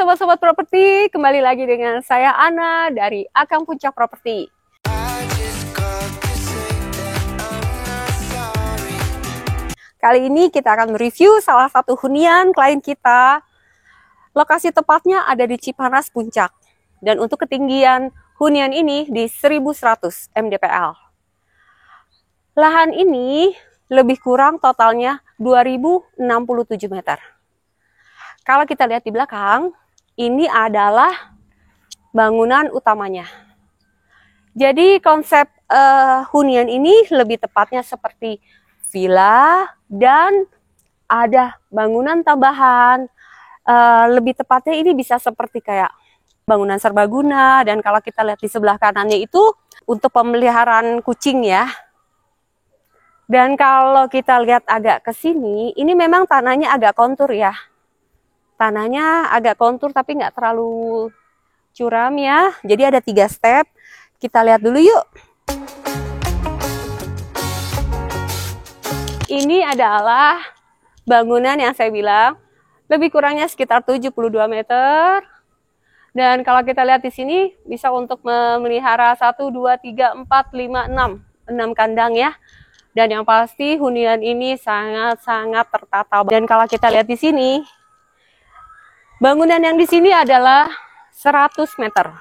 sobat-sobat properti, kembali lagi dengan saya Ana dari Akang Puncak Properti. Kali ini kita akan mereview salah satu hunian klien kita. Lokasi tepatnya ada di Cipanas Puncak. Dan untuk ketinggian hunian ini di 1100 mdpl. Lahan ini lebih kurang totalnya 2067 meter. Kalau kita lihat di belakang, ini adalah bangunan utamanya. Jadi konsep hunian ini lebih tepatnya seperti villa dan ada bangunan tambahan. Lebih tepatnya ini bisa seperti kayak bangunan serbaguna, dan kalau kita lihat di sebelah kanannya itu untuk pemeliharaan kucing ya. Dan kalau kita lihat agak ke sini, ini memang tanahnya agak kontur ya. Tanahnya agak kontur tapi nggak terlalu curam ya. Jadi ada 3 step. Kita lihat dulu yuk. Ini adalah bangunan yang saya bilang lebih kurangnya sekitar 72 meter. Dan kalau kita lihat di sini bisa untuk memelihara 1, 2, 3, 4, 5, 6 kandang ya. Dan yang pasti hunian ini sangat-sangat tertata. Dan kalau kita lihat di sini, bangunan yang di sini adalah 100 meter.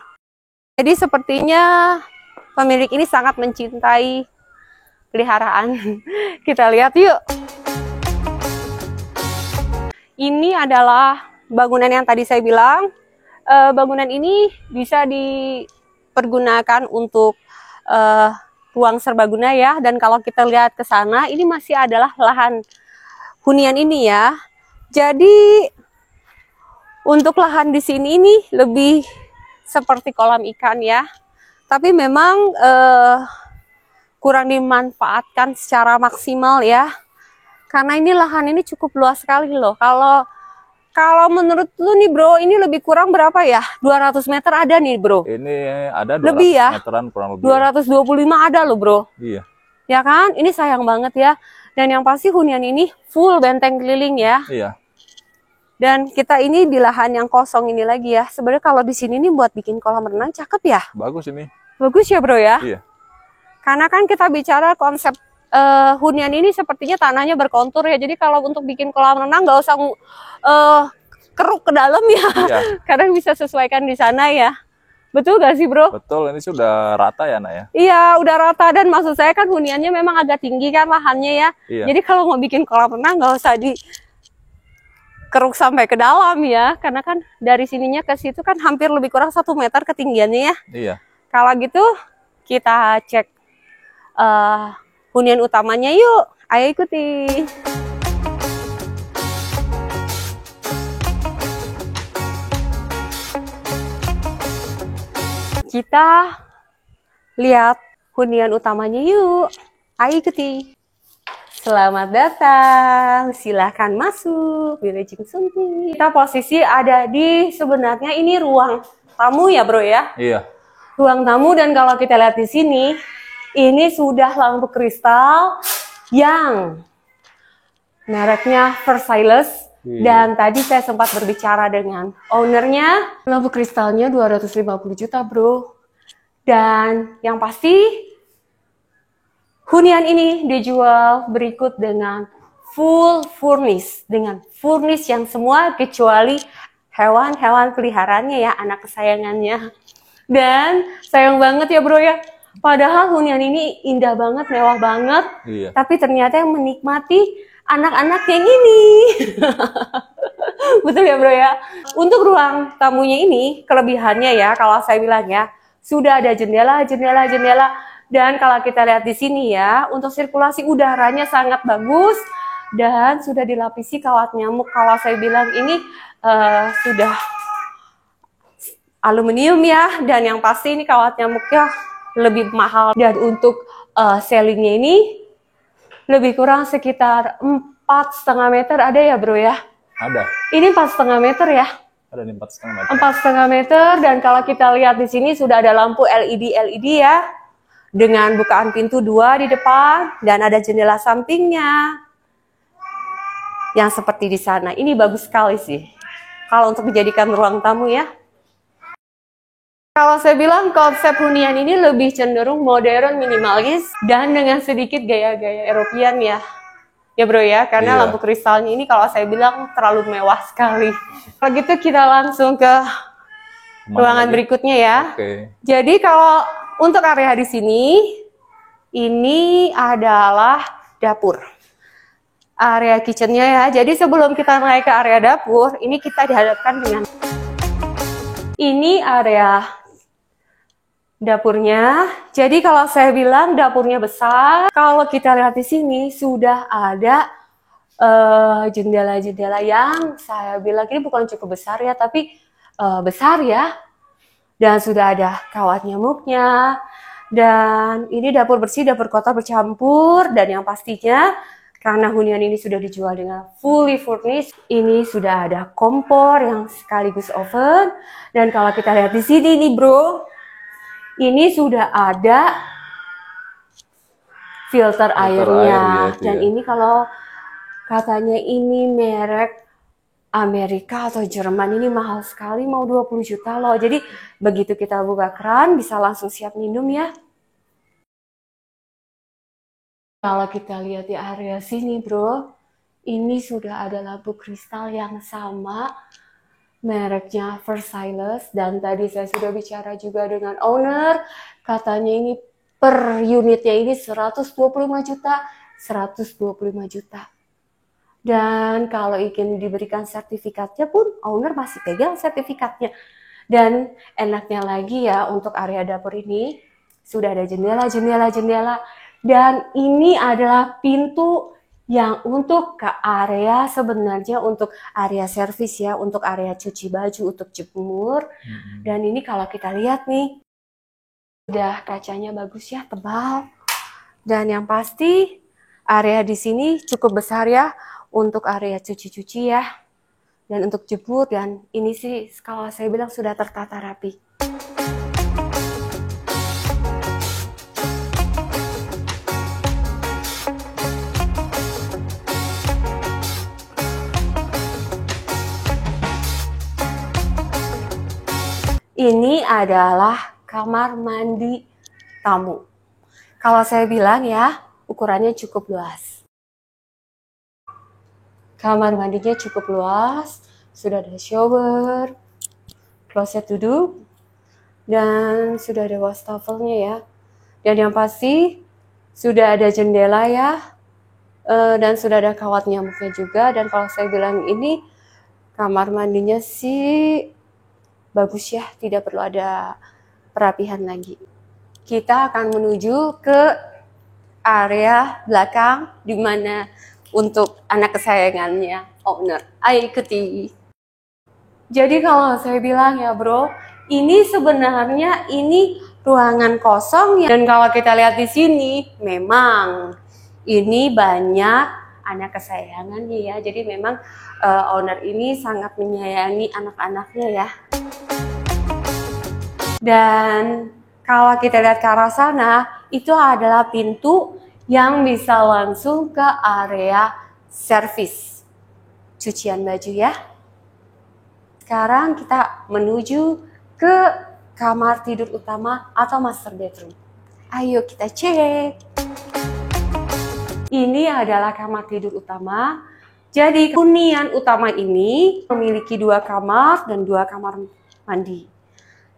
Jadi sepertinya pemilik ini sangat mencintai peliharaan. Kita lihat yuk. Ini adalah bangunan yang tadi saya bilang. Bangunan ini bisa dipergunakan untuk ruang serbaguna ya. Dan kalau kita lihat ke sana, ini masih adalah lahan hunian ini ya. Jadi untuk lahan di sini ini lebih seperti kolam ikan ya. Tapi memang kurang dimanfaatkan secara maksimal ya. Karena ini lahan ini cukup luas sekali loh. Kalau menurut lu nih bro, ini lebih kurang berapa ya? 200 meter ada nih bro. Ini ada 200 lebih ya? meteran kurang lebih. 225 ada loh bro. Iya. Ya kan? Ini sayang banget ya. Dan yang pasti hunian ini full benteng keliling ya. Iya. Dan kita ini di lahan yang kosong ini lagi ya. Sebenarnya kalau di sini nih buat bikin kolam renang cakep ya. Bagus ini. Bagus ya bro ya. Iya. Karena kan kita bicara konsep hunian ini sepertinya tanahnya berkontur ya. Jadi kalau untuk bikin kolam renang nggak usah keruk ke dalam ya. Iya. Kadang bisa sesuaikan di sana ya. Betul gak sih bro? Betul, ini sudah rata ya nak ya. Iya udah rata, dan maksud saya kan huniannya memang agak tinggi kan lahannya ya. Iya. Jadi kalau mau bikin kolam renang nggak usah keruk sampai ke dalam ya, karena kan dari sininya ke situ kan hampir lebih kurang 1 meter ketinggiannya ya. Iya. Kalau gitu kita cek hunian utamanya yuk, ayo ikuti. Kita lihat hunian utamanya yuk, ayo ikuti. Selamat datang, silahkan masuk. Wilujeng Sunti. Kita posisi ada di sebenarnya ini ruang tamu ya bro ya. Iya. Ruang tamu, dan kalau kita lihat di sini, ini sudah lampu kristal yang mereknya Versailles. Iya. Dan tadi saya sempat berbicara dengan ownernya, lampu kristalnya 250 juta bro. Dan yang pasti hunian ini dijual berikut dengan full furnish, dengan furnish yang semua kecuali hewan-hewan peliharaannya ya, anak kesayangannya. Dan sayang banget ya bro ya, padahal hunian ini indah banget, mewah banget. Iya. Tapi ternyata yang menikmati anak-anak yang ini. Betul ya bro ya. Untuk ruang tamunya ini kelebihannya ya, kalau saya bilang ya, sudah ada jendela. Dan kalau kita lihat di sini ya, untuk sirkulasi udaranya sangat bagus dan sudah dilapisi kawat nyamuk. Kalau saya bilang ini sudah aluminium ya, dan yang pasti ini kawat nyamuknya lebih mahal. Dan untuk ceilingnya ini lebih kurang sekitar 4,5 meter ada ya bro ya? Ada. Ini 4,5 meter ya? Ada nih 4,5 meter. 4,5 meter, dan kalau kita lihat di sini sudah ada lampu LED ya. Dengan bukaan pintu 2 di depan dan ada jendela sampingnya. Yang seperti di sana. Ini bagus sekali sih. kalau untuk dijadikan ruang tamu ya. Kalau saya bilang konsep hunian ini lebih cenderung modern, minimalis, dan dengan sedikit gaya-gaya Eropian ya. Ya bro ya, karena lampu kristalnya ini kalau saya bilang terlalu mewah sekali. Kalau gitu kita langsung ke ruangan berikutnya ya. Jadi kalau untuk area di sini, ini adalah dapur. Area kitchennya ya. Jadi sebelum kita naik ke area dapur, ini kita dihadapkan dengan ini area dapurnya. Jadi kalau saya bilang dapurnya besar, kalau kita lihat di sini sudah ada jendela-jendela yang saya bilang ini bukan cukup besar ya, tapi besar ya. Dan sudah ada kawat nyamuknya. Dan ini dapur bersih, dapur kotor bercampur. Dan yang pastinya karena hunian ini sudah dijual dengan fully furnished, ini sudah ada kompor yang sekaligus oven. Dan kalau kita lihat di sini nih bro, ini sudah ada filter airnya. Dan ini kalau katanya ini merek Amerika atau Jerman, ini mahal sekali, mau 20 juta loh. Jadi begitu kita buka keran bisa langsung siap minum ya. Kalau kita lihat di area sini bro, ini sudah ada lampu kristal yang sama, mereknya Versailles. Dan tadi saya sudah bicara juga dengan owner, katanya ini per unitnya ini 125 juta, 125 juta. Dan kalau ingin diberikan sertifikatnya pun owner masih pegang sertifikatnya. Dan enaknya lagi ya untuk area dapur ini sudah ada jendela. Dan ini adalah pintu yang untuk ke area sebenarnya untuk area servis ya, untuk area cuci baju, untuk jemur. Dan ini kalau kita lihat nih, udah kacanya bagus ya, tebal. Dan yang pasti area di sini cukup besar ya untuk area cuci-cuci ya. Dan untuk jemur, dan ini sih kalau saya bilang sudah tertata rapi. Ini adalah kamar mandi tamu. Kalau saya bilang ya, ukurannya cukup luas. Kamar mandinya cukup luas, sudah ada shower, kloset duduk, dan sudah ada wastafelnya ya. Dan yang pasti sudah ada jendela ya, dan sudah ada kawat nyamuknya juga. Dan kalau saya bilang ini kamar mandinya sih bagus ya, tidak perlu ada perapihan lagi. Kita akan menuju ke area belakang di mana untuk anak kesayangannya owner. Ayo ikuti. Jadi kalau saya bilang ya bro, ini sebenarnya ini ruangan kosong ya. Dan kalau kita lihat di sini, memang ini banyak anak kesayangannya ya. Jadi memang owner ini sangat menyayangi anak-anaknya ya. Dan kalau kita lihat ke arah sana, itu adalah pintu yang bisa langsung ke area servis cucian baju ya. Sekarang kita menuju ke kamar tidur utama atau master bedroom. Ayo kita cek. Ini adalah kamar tidur utama. Jadi hunian utama ini memiliki 2 kamar dan 2 kamar mandi.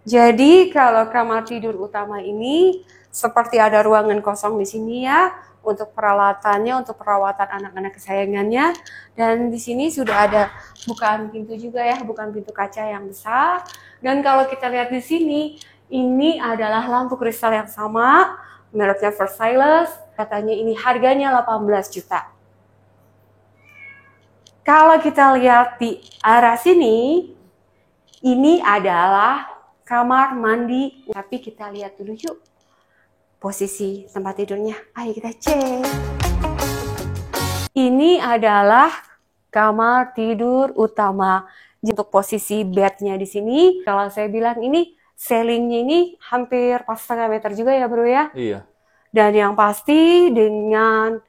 Jadi kalau kamar tidur utama ini seperti ada ruangan kosong di sini ya, untuk peralatannya, untuk perawatan anak-anak kesayangannya. Dan di sini sudah ada bukaan pintu juga ya, bukan pintu kaca yang besar. Dan kalau kita lihat di sini, ini adalah lampu kristal yang sama, mereknya Versailles. Katanya ini harganya 18 juta. Kalau kita lihat di arah sini, ini adalah kamar mandi. Tapi kita lihat dulu yuk posisi tempat tidurnya. Ayo kita cek. Ini adalah kamar tidur utama. Untuk posisi bednya di sini, kalau saya bilang ini ceilingnya ini hampir 4,5 meter juga ya bro ya. Iya. Dan yang pasti dengan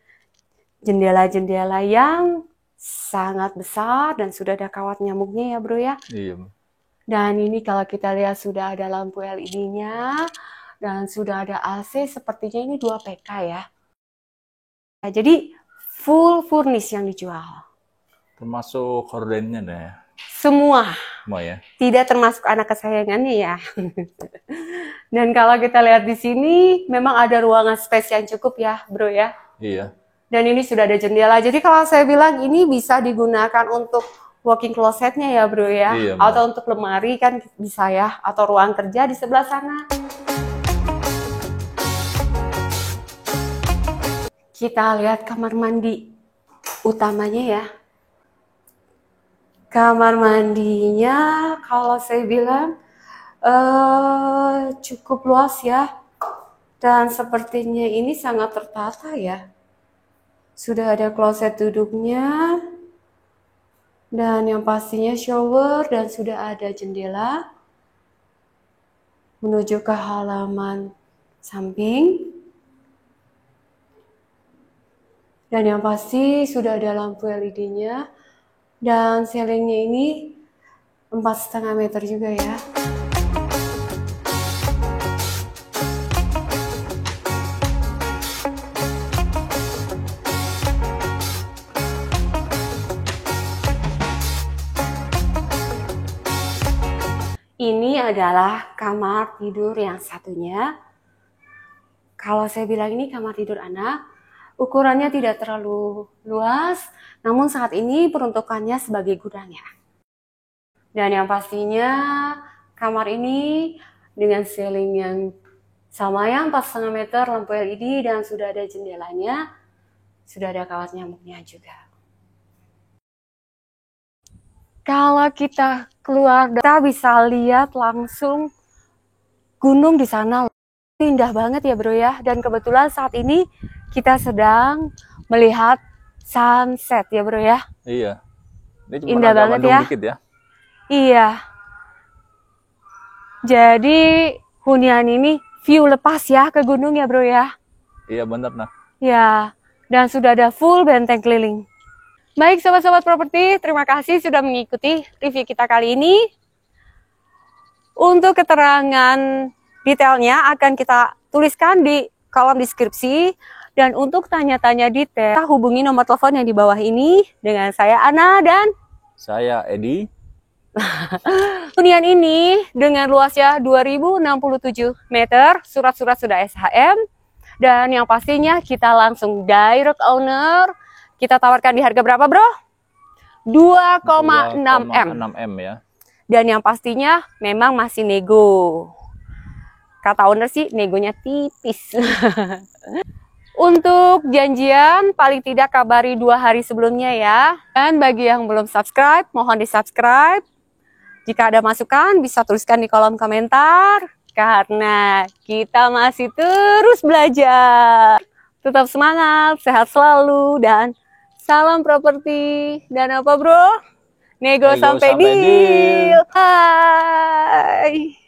jendela-jendela yang sangat besar dan sudah ada kawat nyamuknya ya bro ya. Iya. Dan ini kalau kita lihat sudah ada lampu LED-nya dan sudah ada AC, sepertinya ini 2 PK ya. Nah, jadi full furnish yang dijual. Termasuk hordennya deh ya. Semua, Semua ya. tidak termasuk anak kesayangannya ya. Dan kalau kita lihat di sini, memang ada ruangan space yang cukup ya bro ya. Iya. Dan ini sudah ada jendela. Jadi kalau saya bilang ini bisa digunakan untuk walking closetnya ya bro ya. Iya, atau untuk lemari kan bisa ya. Atau ruang kerja di sebelah sana. Kita lihat kamar mandi utamanya ya. Kamar mandinya kalau saya bilang cukup luas ya. Dan sepertinya ini sangat tertata ya. Sudah ada kloset duduknya. Dan yang pastinya shower dan sudah ada jendela menuju ke halaman samping. Dan yang pasti sudah ada lampu LED-nya. Dan ceilingnya ini 4,5 meter juga ya. Ini adalah kamar tidur yang satunya. Kalau saya bilang ini kamar tidur anak, ukurannya tidak terlalu luas, namun saat ini peruntukannya sebagai gudang ya. Dan yang pastinya kamar ini dengan ceiling yang sama ya, 4,5 meter, lampu LED dan sudah ada jendelanya, sudah ada kawat nyamuknya juga. Kalau kita keluar, kita bisa lihat langsung gunung di sana. Indah banget ya bro ya. Dan kebetulan saat ini kita sedang melihat sunset ya bro ya. Iya. Ini cuma Indah agak banget mendung ya. dikit ya. Iya. Jadi hunian ini view lepas ya ke gunung ya bro ya. Iya bener nah. Ya. Dan sudah ada full benteng keliling. Baik sobat-sobat properti, terima kasih sudah mengikuti review kita kali ini. Untuk keterangan detailnya akan kita tuliskan di kolom deskripsi. Dan untuk tanya-tanya detail, hubungi nomor telepon yang di bawah ini dengan saya Ana dan saya Edi. Hunian ini dengan luasnya 2067 meter, surat-surat sudah SHM. Dan yang pastinya kita langsung direct owner. Kita tawarkan di harga berapa bro? 2,6 M. 2,6 M ya. Dan yang pastinya memang masih nego. Kata owner sih negonya tipis. Untuk janjian paling tidak kabari 2 hari sebelumnya ya. Dan bagi yang belum subscribe, mohon di subscribe. Jika ada masukan bisa tuliskan di kolom komentar. Karena kita masih terus belajar. Tetap semangat, sehat selalu, dan salam properti. Dan apa bro? Nego sampai deal. Bye.